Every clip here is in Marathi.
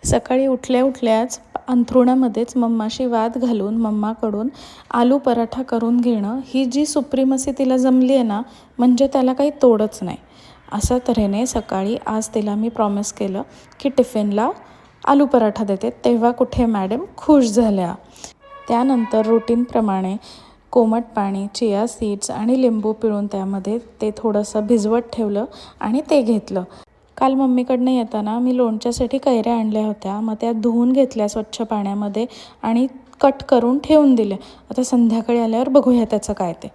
सकाळी उठल्या उठल्याच अंथरुणामध्येच मम्माशी वाद घालून मम्माकडून आलू पराठा करून घेणं ही जी सुप्रीमसी तिला जमली आहे ना, म्हणजे त्याला काही तोडच नाही. अशा तऱ्हेने सकाळी आज तिला मी प्रॉमिस केलं की टिफिनला आलू पराठा देते, तेव्हा कुठे मॅडम खुश झाल्या. त्यानंतर रुटीनप्रमाणे कोमट पाणी, चिया सीड्स आणि लिंबू पिळून त्यामध्ये ते थोडंसं भिजवत ठेवलं आणि ते घेतलं. काल मम्मीकडनं येताना मी लोणच्यासाठी कैऱ्या आणल्या होत्या, मग त्या धुवून घेतल्या स्वच्छ पाण्यामध्ये आणि कट करून ठेवून दिल्या. आता संध्याकाळी आल्यावर बघूया त्याचं काय ते.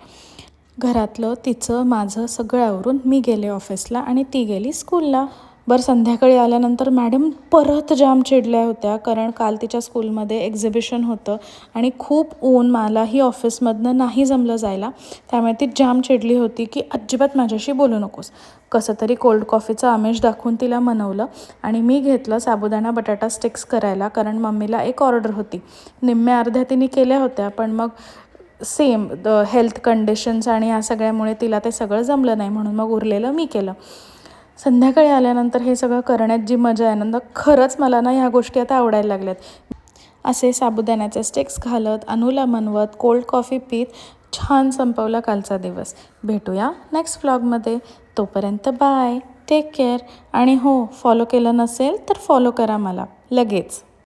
घरातलं तिचं माझं सगळं आवरून मी गेले ऑफिसला आणि ती गेली स्कूलला. बरं, संध्याकाळी आल्यानंतर मॅडम परत जाम चिडल्या होत्या, कारण काल तिच्या स्कूलमध्ये एक्झिबिशन होतं आणि खूप ऊन, मलाही ऑफिसमधनं नाही जमलं जायला. त्यामुळे ती जाम चिडली होती की अजिबात माझ्याशी बोलू नकोस. कसं तरी कोल्ड कॉफीचं आमिष दाखवून तिला मनवलं आणि मी घेतलं साबुदाणा बटाटा स्टिक्स करायला, कारण मम्मीला एक ऑर्डर होती. निम्म्या अर्ध्या तिने केल्या होत्या, पण मग सेम हेल्थ कंडिशन्स आणि या सगळ्यामुळे तिला ते सगळं जमलं नाही, म्हणून मग उरलेलं मी केलं. संध्याकाळी आल्यानंतर हे सगळं करण्यात जी मजा आहे ना, खरंच मला ना ह्या गोष्टी आता आवडायला लागल्यात. असे साबुदाण्याचे स्टिक्स घालत, अनुला मनवत, कोल्ड कॉफी पीत छान संपवला कालचा दिवस. भेटूया नेक्स्ट व्लॉगमध्ये. तोपर्यंत बाय, टेक केअर. आणि हो, फॉलो केलं नसेल तर फॉलो करा मला लगेच.